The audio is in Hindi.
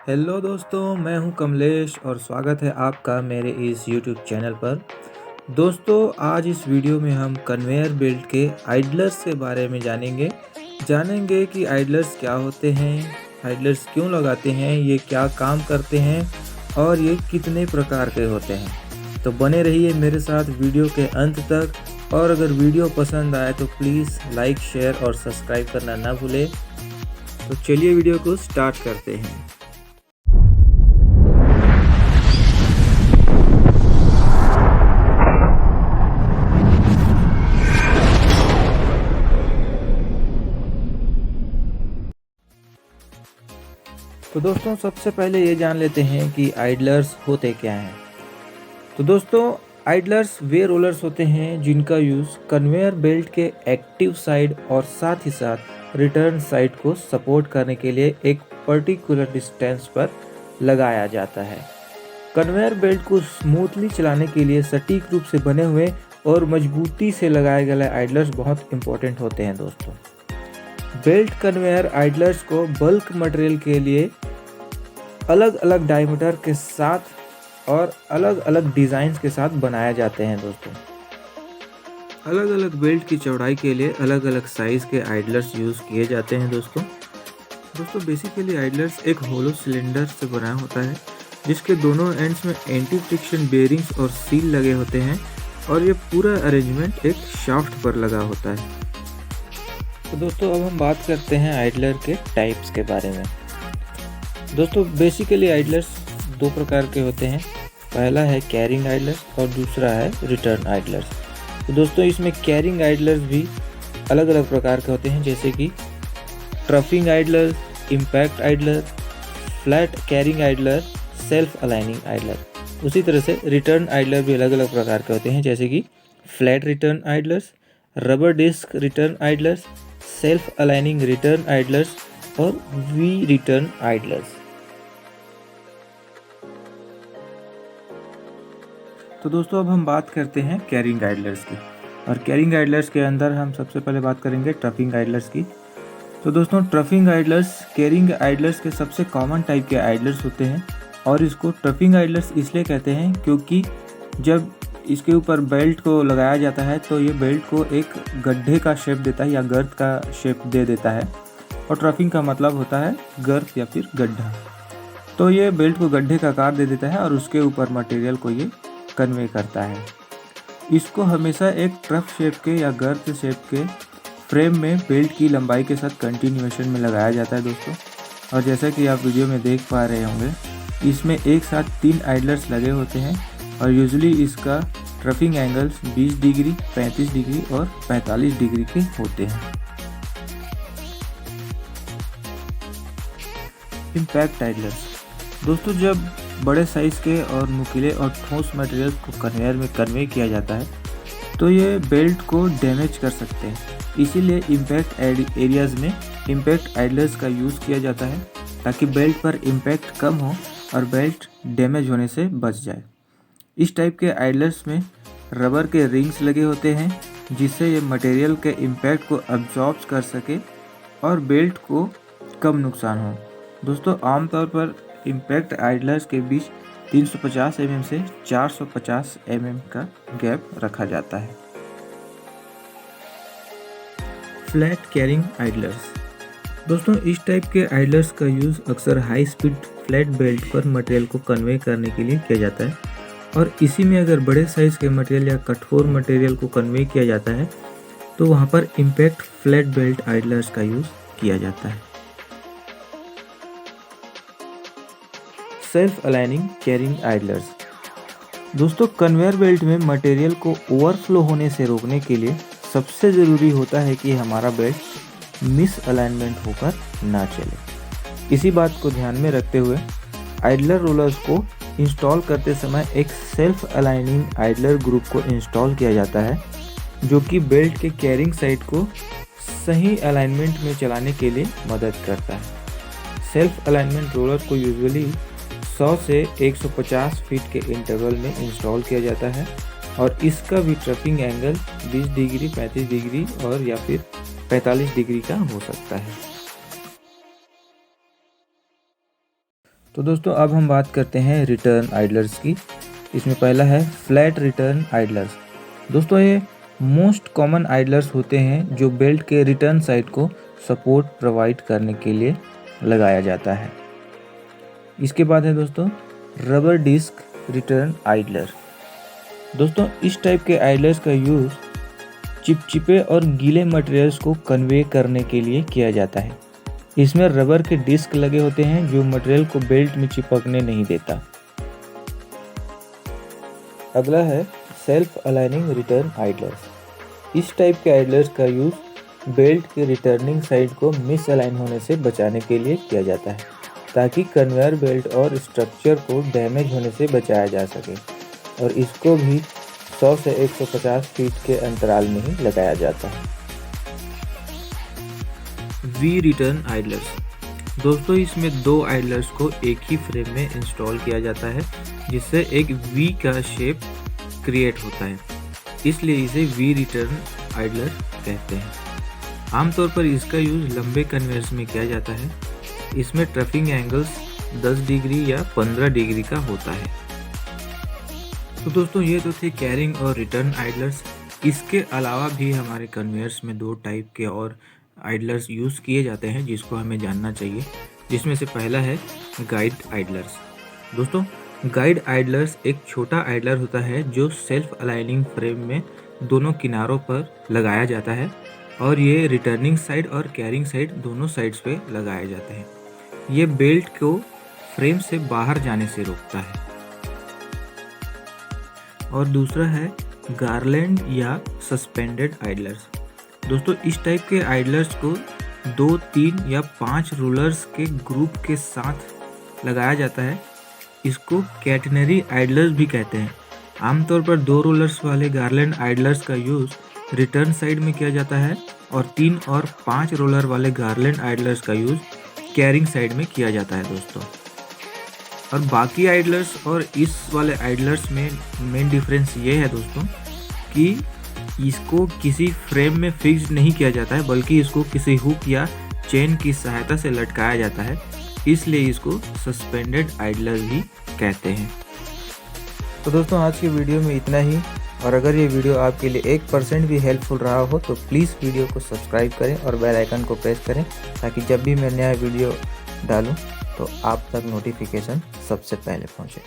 हेलो दोस्तों, मैं हूं कमलेश और स्वागत है आपका मेरे इस YouTube चैनल पर। दोस्तों, आज इस वीडियो में हम कन्वेयर बेल्ट के आइडलर्स के बारे में जानेंगे कि आइडलर्स क्या होते हैं, आइडलर्स क्यों लगाते हैं, ये क्या काम करते हैं और ये कितने प्रकार के होते हैं। तो बने रहिए मेरे साथ वीडियो के अंत तक। और अगर वीडियो पसंद आए तो प्लीज़ लाइक, शेयर और सब्सक्राइब करना ना भूलें। तो चलिए वीडियो को स्टार्ट करते हैं। तो दोस्तों, सबसे पहले ये जान लेते हैं कि आइडलर्स होते क्या हैं। तो दोस्तों, आइडलर्स वे रोलर्स होते हैं जिनका यूज़ कन्वेयर बेल्ट के एक्टिव साइड और साथ ही साथ रिटर्न साइड को सपोर्ट करने के लिए एक पर्टिकुलर डिस्टेंस पर लगाया जाता है। कन्वेयर बेल्ट को स्मूथली चलाने के लिए सटीक रूप से बने हुए और मजबूती से लगाए गए आइडलर्स बहुत इंपॉर्टेंट होते हैं। दोस्तों, बेल्ट कन्वेयर आइडलर्स को बल्क मटेरियल के लिए अलग अलग डायमीटर के साथ और अलग अलग डिज़ाइंस के साथ बनाए जाते हैं। दोस्तों, अलग अलग बेल्ट की चौड़ाई के लिए अलग अलग साइज़ के आइडलर्स यूज़ किए जाते हैं। दोस्तों बेसिकली आइडलर्स एक होलो सिलेंडर से बना होता है जिसके दोनों एंड्स में एंटी फ्रिक्शन बेयरिंग्स और सील लगे होते हैं और ये पूरा अरेंजमेंट एक शाफ्ट पर लगा होता है। तो दोस्तों, अब हम बात करते हैं आइडलर के टाइप्स के बारे में। दोस्तों बेसिकली आइडलर्स दो प्रकार के होते हैं। पहला है कैरिंग आइडलर्स और दूसरा है रिटर्न आइडलर्स। तो दोस्तों, इसमें कैरिंग आइडलर्स भी अलग अलग प्रकार के होते हैं, जैसे कि troughing idler, impact idler, flat carrying idler, self aligning idler. उसी तरह से रिटर्न आइडलर भी अलग अलग प्रकार के होते हैं, जैसे कि flat return idlers, rubber disc return idlers, self aligning return idlers और वी रिटर्न आइडलर्स। तो दोस्तों, अब हम बात करते हैं कैरिंग आइडलर्स की। और कैरिंग आइडलर्स के अंदर हम सबसे पहले बात करेंगे ट्रफिंग आइडलर्स की। तो दोस्तों, ट्रफिंग आइडलर्स कैरिंग आइडलर्स के सबसे कॉमन टाइप के आइडलर्स होते हैं और इसको ट्रफिंग आइडलर्स इसलिए कहते हैं क्योंकि जब इसके ऊपर बेल्ट को लगाया जाता है तो ये बेल्ट को एक गड्ढे का शेप देता है या गर्त का शेप दे देता है। और ट्रफिंग का मतलब होता है गर्त या फिर गड्ढा। तो ये बेल्ट को गड्ढे का आकार दे देता है और उसके ऊपर मटेरियल को ये कन्वे करता है। इसको हमेशा एक ट्रफ शेप के या गर्त शेप के फ्रेम में बेल्ट की लंबाई के साथ कंटिन्यूएशन में लगाया जाता है। दोस्तों, और जैसा कि आप वीडियो में देख पा रहे होंगे, इसमें एक साथ 3 आइडलर्स लगे होते हैं और यूजुअली इसका ट्रफिंग एंगल्स 20 डिग्री, 35 डिग्री और 45 डिग्री के होते हैं। Impact idlers. दोस्तों, जब बड़े साइज़ के और नुकीले और ठोस मटेरियल को कन्वेयर में कन्वे किया जाता है तो ये बेल्ट को डैमेज कर सकते हैं। इसीलिए इम्पैक्ट एरियाज़ में इम्पैक्ट आइडलर्स का यूज़ किया जाता है ताकि बेल्ट पर इम्पैक्ट कम हो और बेल्ट डैमेज होने से बच जाए। इस टाइप के आइडलर्स में रबर के रिंग्स लगे होते हैं जिससे ये मटेरियल के इम्पैक्ट को अब्जॉर्ब कर सके और बेल्ट को कम नुकसान हो। दोस्तों, आमतौर पर इम्पैक्ट आइडलर्स के बीच 350 mm से 450 mm का गैप रखा जाता है। Flat carrying idlers. दोस्तों, इस टाइप के आइडलर्स का यूज़ अक्सर हाई स्पीड फ्लैट बेल्ट पर मटेरियल को कन्वे करने के लिए किया जाता है और इसी में अगर बड़े साइज़ के मटेरियल या कठोर मटेरियल को कन्वे किया जाता है तो वहाँ पर इम्पैक्ट फ्लैट बेल्ट आइडलर्स का यूज़ किया जाता है। Self aligning carrying idlers. दोस्तों, कन्वेयर बेल्ट में मटेरियल को ओवरफ्लो होने से रोकने के लिए सबसे ज़रूरी होता है कि हमारा बेल्ट मिस अलाइनमेंट होकर ना चले। इसी बात को ध्यान में रखते हुए आइडलर रोलर्स को इंस्टॉल करते समय एक सेल्फ अलाइनिंग आइडलर ग्रुप को इंस्टॉल किया जाता है जो कि बेल्ट के कैरिंग साइड को सही अलाइनमेंट में चलाने के लिए मदद करता है। सेल्फ अलाइनमेंट रोलर को यूजुअली 100 से 150 फीट के इंटरवल में इंस्टॉल किया जाता है और इसका भी ट्रफिंग एंगल 20 डिग्री, 35 डिग्री और या फिर 45 डिग्री का हो सकता है। तो दोस्तों अब हम बात करते हैं रिटर्न आइडलर्स की। इसमें पहला है फ्लैट रिटर्न आइडलर्स। दोस्तों ये मोस्ट कॉमन आइडलर्स होते हैं जो बेल्ट के रिटर्न साइड को सपोर्ट प्रोवाइड करने के लिए लगाया जाता है। इसके बाद है दोस्तों रबर डिस्क रिटर्न आइडलर। दोस्तों इस टाइप के आइडलर्स का यूज़ चिपचिपे और गीले मटेरियल्स को कन्वे करने के लिए किया जाता है। इसमें रबर के डिस्क लगे होते हैं जो मटेरियल को बेल्ट में चिपकने नहीं देता। अगला है सेल्फ अलाइनिंग रिटर्न आइडलर्स। इस टाइप के आइडलर्स का यूज़ बेल्ट के रिटर्निंग साइड को मिस अलाइन होने से बचाने के लिए किया जाता है, ताकि कन्वेयर बेल्ट और स्ट्रक्चर को डैमेज होने से बचाया जा सके, और इसको भी 100 से 150 फीट के अंतराल में ही लगाया जाता है। V return idlers. दोस्तों इसमें 2 आइडलर्स को एक ही फ्रेम में इंस्टॉल किया जाता है, जिससे एक वी का शेप क्रिएट होता है, इसलिए इसे वी रिटर्न आइडलर कहते हैं। आमतौर पर इसका यूज़ लंबे कन्वेयर्स में किया जाता है। इसमें ट्रफिंग एंगल्स 10 डिग्री या 15 डिग्री का होता है। तो दोस्तों ये तो थे कैरिंग और रिटर्न आइडलर्स। इसके अलावा भी हमारे कन्वेयर्स में 2 टाइप के और आइडलर्स यूज़ किए जाते हैं जिसको हमें जानना चाहिए, जिसमें से पहला है गाइड आइडलर्स। दोस्तों गाइड आइडलर्स एक छोटा आइडलर होता है जो सेल्फ अलाइनिंग फ्रेम में दोनों किनारों पर लगाया जाता है, और ये रिटर्निंग साइड और कैरिंग साइड दोनों साइड्स पे लगाए जाते हैं। ये बेल्ट को फ्रेम से बाहर जाने से रोकता है। और दूसरा है गार्लैंड या सस्पेंडेड आइडलर्स। दोस्तों इस टाइप के आइडलर्स को 2, 3 या 5 रोलर्स के ग्रुप के साथ लगाया जाता है। इसको कैटेनरी आइडलर्स भी कहते हैं। आमतौर पर 2 रोलर्स वाले गार्लैंड आइडलर्स का यूज़ रिटर्न साइड में किया जाता है, और 3 और 5 रोलर वाले गार्लैंड आइडलर्स का यूज़ कैरिंग साइड में किया जाता है दोस्तों। और बाकी आइडलर्स और इस वाले आइडलर्स में मेन डिफरेंस ये है दोस्तों कि इसको किसी फ्रेम में फिक्स नहीं किया जाता है, बल्कि इसको किसी हुक या चेन की सहायता से लटकाया जाता है, इसलिए इसको सस्पेंडेड आइडलर भी कहते हैं। तो दोस्तों आज की वीडियो में इतना ही, और अगर ये वीडियो आपके लिए 1% भी हेल्पफुल रहा हो तो प्लीज़ वीडियो को सब्सक्राइब करें और बेल आइकन को प्रेस करें, ताकि जब भी मैं नया वीडियो डालूं तो आप तक नोटिफिकेशन सबसे पहले पहुंचे।